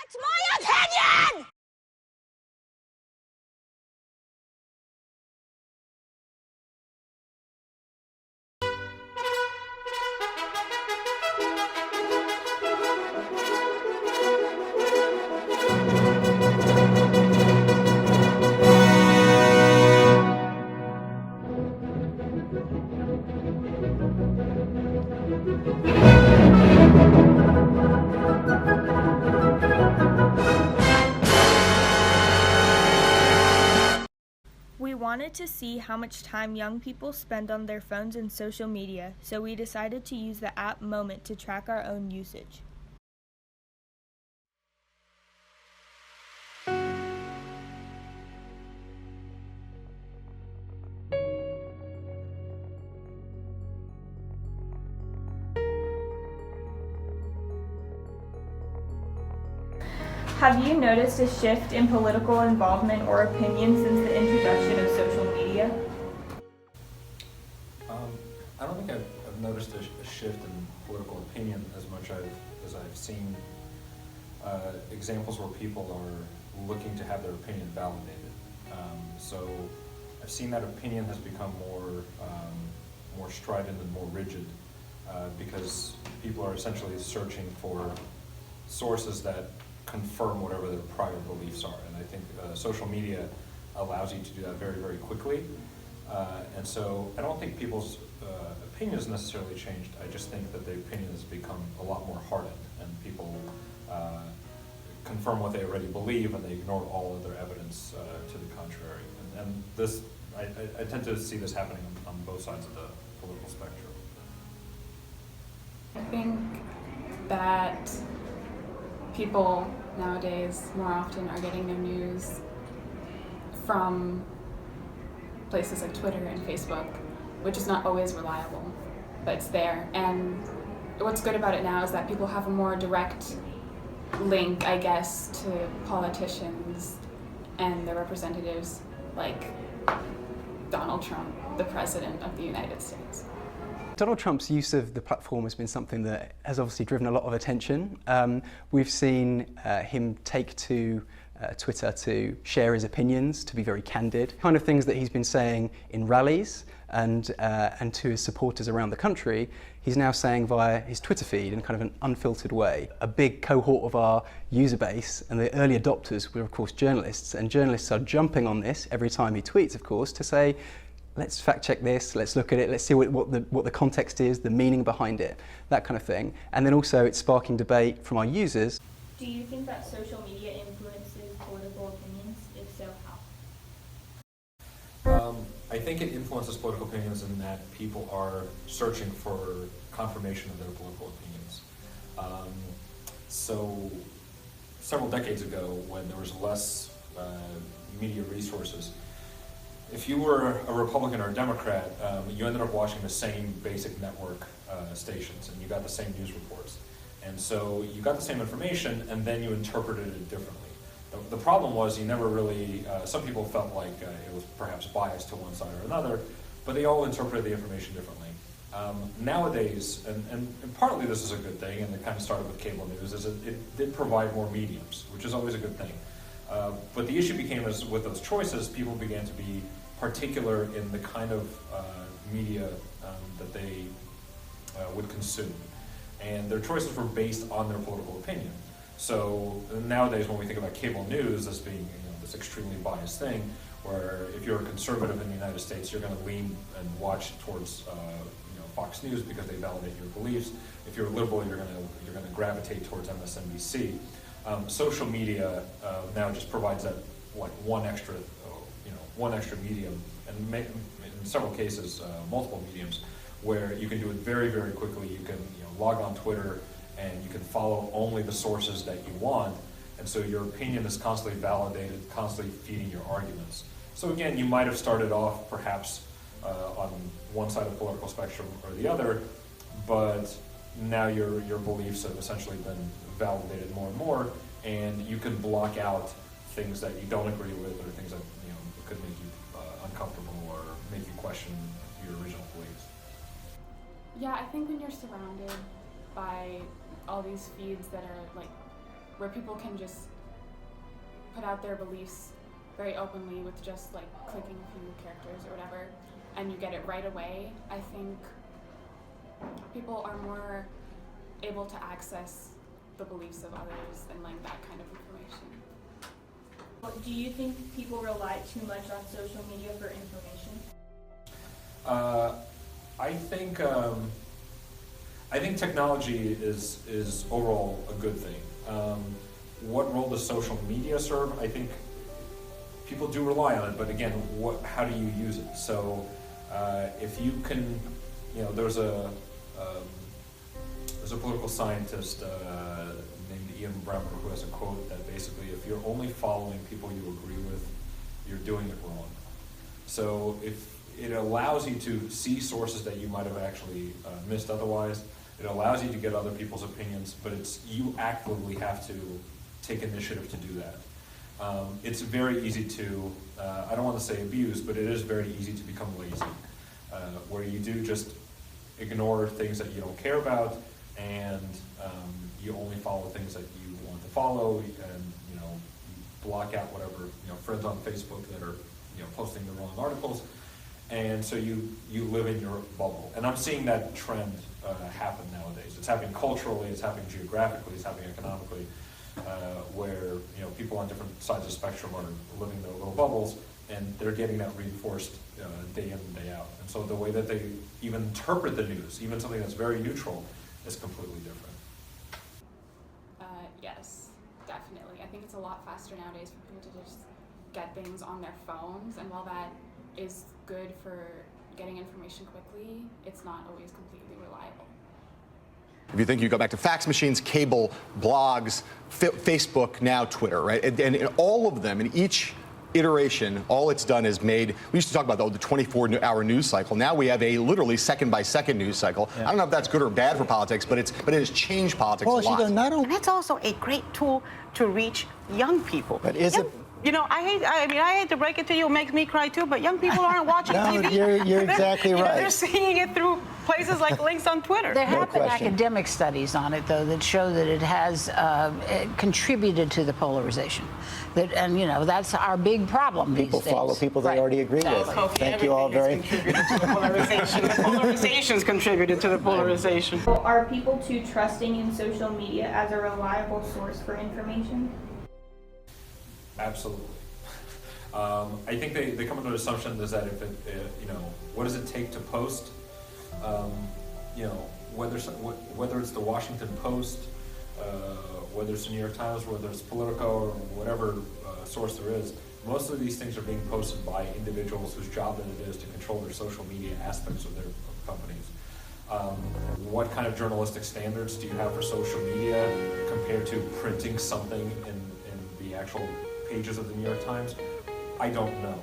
That's my opinion! We wanted to see how much time young people spend on their phones and social media, so we decided to use the app Moment to track our own usage. Have you noticed a shift in political involvement or opinion since the introduction of social media? I don't think I've noticed a shift in political opinion as much as I've seen examples where people are looking to have their opinion validated. So I've seen that opinion has become more strident and more rigid because people are essentially searching for sources that confirm whatever their prior beliefs are. And I think social media allows you to do that very, very quickly. And so I don't think people's opinion has necessarily changed. I just think that the opinion has become a lot more hardened, and people confirm what they already believe, and they ignore all other evidence to the contrary. And this, I tend to see this happening on both sides of the political spectrum. I think that people nowadays more often are getting their news from places like Twitter and Facebook, which is not always reliable, but it's there. And what's good about it now is that people have a more direct link, I guess, to politicians and their representatives, like Donald Trump, the President of the United States. Donald Trump's use of the platform has been something that has obviously driven a lot of attention. We've seen him take to Twitter to share his opinions, to be very candid, kind of things that he's been saying in rallies and to his supporters around the country, he's now saying via his Twitter feed in kind of an unfiltered way. A big cohort of our user base and the early adopters were of course journalists, and journalists are jumping on this every time he tweets, of course, to say, let's fact check this, let's look at it, let's see what the context is, the meaning behind it, that kind of thing. And then also it's sparking debate from our users. Do you think that social media influences political opinions? If so, how? I think it influences political opinions in that people are searching for confirmation of their political opinions. So several decades ago, when there was less media resources, if you were a Republican or a Democrat, you ended up watching the same basic network stations, and you got the same news reports. And so you got the same information, and then you interpreted it differently. The problem was you never really, some people felt like it was perhaps biased to one side or another, but they all interpreted the information differently. Nowadays, and partly this is a good thing, and it kind of started with cable news, is it did provide more mediums, which is always a good thing. But the issue became as with those choices, people began to be particular in the kind of media that they would consume. And their choices were based on their political opinion. So nowadays when we think about cable news as being this extremely biased thing, where if you're a conservative in the United States, you're going to lean and watch towards Fox News because they validate your beliefs. If you're a liberal, you're going to gravitate towards MSNBC. Social media now just provides that one extra medium, and in several cases multiple mediums, where you can do it very, very quickly. You can log on Twitter and you can follow only the sources that you want, and so your opinion is constantly validated, constantly feeding your arguments. So again, you might have started off perhaps on one side of the political spectrum or the other, but now your beliefs have essentially been validated more and more, and you can block out things that you don't agree with, or things that could make you uncomfortable or make you question your original beliefs. Yeah, I think when you're surrounded by all these feeds that are like where people can just put out their beliefs very openly with just like clicking a few characters or whatever, and you get it right away, I think people are more able to access the beliefs of others and like that kind of information. Do you think people rely too much on social media for information? I think technology is overall a good thing. What role does social media serve? I think people do rely on it, but again, how do you use it? So if you can, there's a political scientist named Ian Bremmer who has a quote that basically, if you're only following people you agree with, you're doing it wrong. So if it allows you to see sources that you might have actually missed otherwise, it allows you to get other people's opinions, but you actively have to take initiative to do that. It's very easy to, I don't want to say abuse, but it is very easy to become lazy, where you do just ignore things that you don't care about, and you only follow things that you want to follow, and you block out whatever friends on Facebook that are posting the wrong articles, and so you live in your bubble. And I'm seeing that trend happen nowadays. It's happening culturally, it's happening geographically, it's happening economically, where people on different sides of the spectrum are living their little bubbles, and they're getting that reinforced day in and day out. And so the way that they even interpret the news, even something that's very neutral, is completely different. Yes, definitely. I think it's a lot faster nowadays for people to just get things on their phones, and while that is good for getting information quickly, it's not always completely reliable. If you think, you go back to fax machines, cable, blogs, Facebook, now Twitter, right? And in all of them, in each iteration, all it's done is made, we used to talk about the 24-hour news cycle. Now we have a literally second-by-second news cycle. Yeah. I don't know if that's good or bad for politics, but it has changed politics a lot. And it's also a great tool to reach young people. But is it? I hate to break it to you, it makes me cry too, but young people aren't watching TV. You're exactly right. They're seeing it through places like links on Twitter. There have been academic studies on it, though, that show that it has contributed to the polarization. That's our big problem these days. People follow people they already agree with. Thank you all very much. The polarization's contributed to the polarization. Are people too trusting in social media as a reliable source for information? Absolutely. I think they come to an assumption is that if what does it take to post? Whether it's the Washington Post, whether it's the New York Times, whether it's Politico, or whatever source there is, most of these things are being posted by individuals whose job it is to control their social media aspects of their companies. What kind of journalistic standards do you have for social media compared to printing something in the actual pages of the New York Times? I don't know.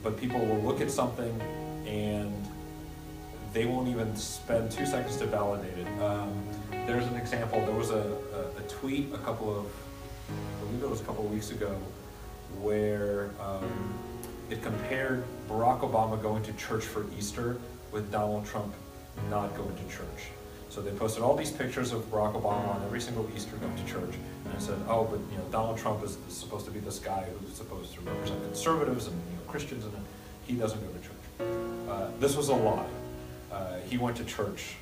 But people will look at something and they won't even spend 2 seconds to validate it. There's an example. There was a tweet I believe it was a couple of weeks ago, where it compared Barack Obama going to church for Easter with Donald Trump not going to church. So they posted all these pictures of Barack Obama on every single Easter going to church, and I said, oh, but Donald Trump is supposed to be this guy who's supposed to represent conservatives and Christians, and he doesn't go to church. This was a lie. He went to church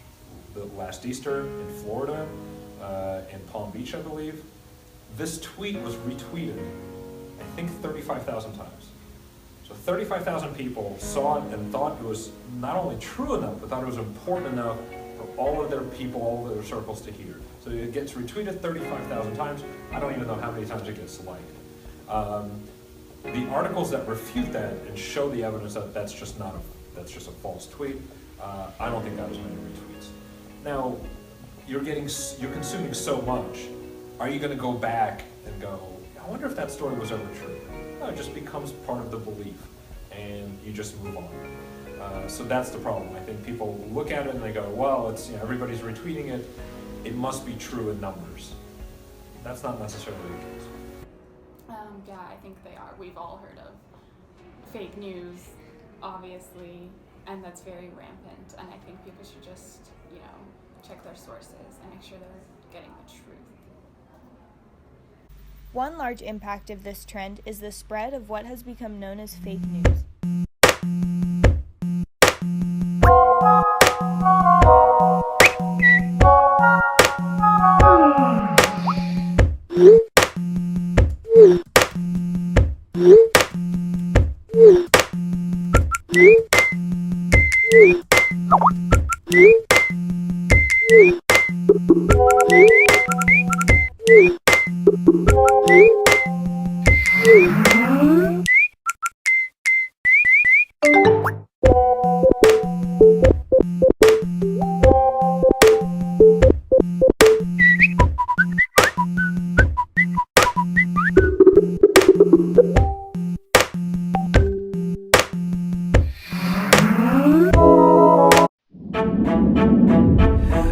the last Easter in Florida, in Palm Beach, I believe. This tweet was retweeted, I think, 35,000 times. So 35,000 people saw it and thought it was not only true enough, but thought it was important enough for all of their people, all of their circles to hear. So it gets retweeted 35,000 times. I don't even know how many times it gets liked. The articles that refute that and show the evidence that that's just a false tweet, I don't think that was many retweets. Now, you're consuming so much. Are you going to go back and go, I wonder if that story was ever true? No, it just becomes part of the belief, and you just move on. So that's the problem. I think people look at it and they go, well, it's everybody's retweeting it. It must be true in numbers. That's not necessarily the case. Yeah, I think they are. We've all heard of fake news, obviously, and that's very rampant. And I think people should just, check their sources and make sure they're getting the truth. One large impact of this trend is the spread of what has become known as fake news.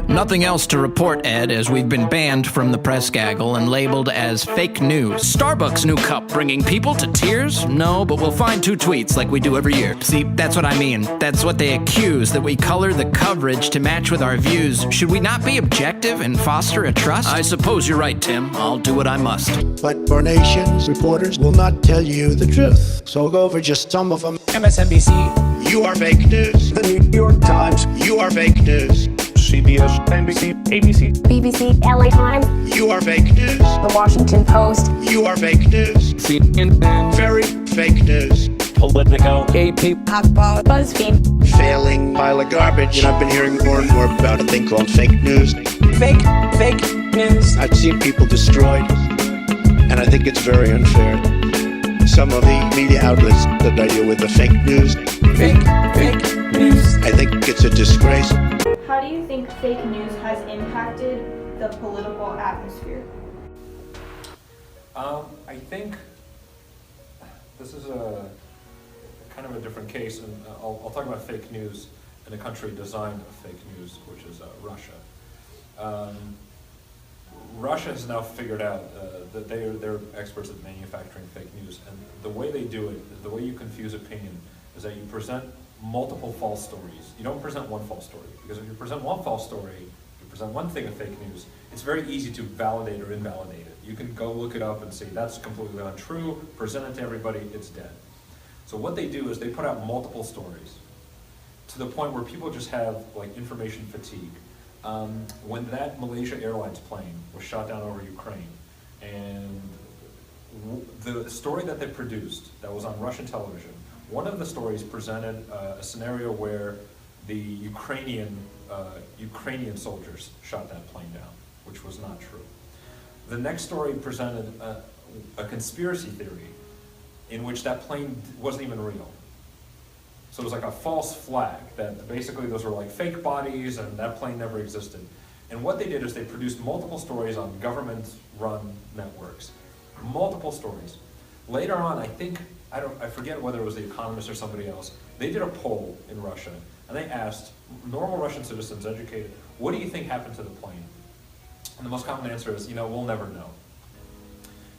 Nothing else to report, Ed, as we've been banned from the press gaggle and labeled as fake news. Starbucks' new cup bringing people to tears? No, but we'll find 2 tweets like we do every year. See, that's what I mean. That's what they accuse, that we color the coverage to match with our views. Should we not be objective and foster a trust? I suppose you're right, Tim. I'll do what I must. But our nation's reporters will not tell you the truth. So I'll go over just some of them. MSNBC. You are fake news. The New York Times. You are fake news. CBS, NBC, ABC, BBC, LA Times. You are fake news. The Washington Post. You are fake news. CNN, Very fake news. Politico, AP, HuffPo, BuzzFeed. Failing pile of garbage. And I've been hearing more and more about a thing called fake news. fake news. I've seen people destroyed, and I think it's very unfair. Some of the media outlets that I deal with are fake news. Fake news. I think it's a disgrace. How do you think fake news has impacted the political atmosphere? I think this is a kind of a different case, and I'll talk about fake news in a country designed of fake news, which is Russia. Russia has now figured out that they're experts at manufacturing fake news, and the way they do it, the way you confuse opinion, is that you present multiple false stories. You don't present one false story, because if you present one false story, you present one thing of fake news, it's very easy to validate or invalidate it. You can go look it up and say, that's completely untrue, present it to everybody, it's dead. So what they do is they put out multiple stories to the point where people just have like information fatigue. When that Malaysia Airlines plane was shot down over Ukraine, and the story that they produced that was on Russian television, one of the stories presented a scenario where the Ukrainian soldiers shot that plane down, which was not true. The next story presented a conspiracy theory in which that plane wasn't even real. So it was like a false flag, that basically those were like fake bodies and that plane never existed. And what they did is they produced multiple stories on government-run networks. Multiple stories. Later on, I forget whether it was The Economist or somebody else, they did a poll in Russia, and they asked normal Russian citizens, educated, what do you think happened to the plane? And the most common answer is, we'll never know.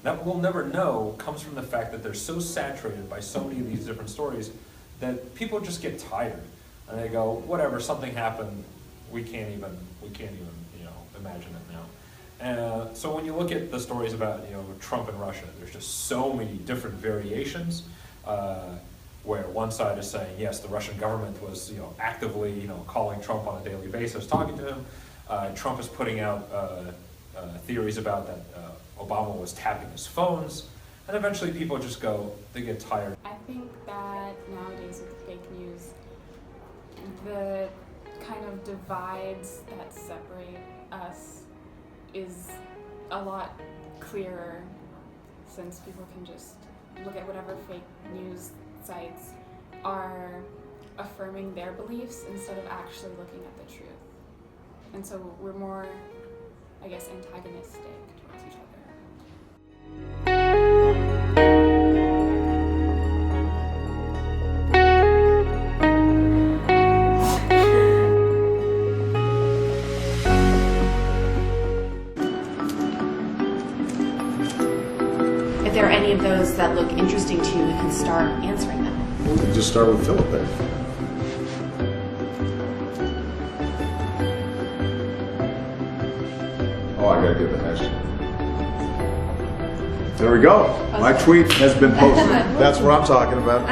That we'll never know comes from the fact that they're so saturated by so many of these different stories that people just get tired, and they go, whatever, something happened, we can't even imagine it now. So when you look at the stories about Trump and Russia, there's just so many different variations, where one side is saying yes, the Russian government was actively calling Trump on a daily basis, talking to him. Trump is putting out theories about that Obama was tapping his phones, and eventually people just they get tired. I think that nowadays with the fake news, the kind of divides that separate us is a lot clearer, since people can just look at whatever fake news sites are affirming their beliefs instead of actually looking at the truth. And so we're more, I guess, antagonistic towards each other. If there are any of those that look interesting to you, we can start answering them. We can just start with Philip then. Oh, I gotta get the hashtag. There we go. My tweet has been posted. That's what I'm talking about.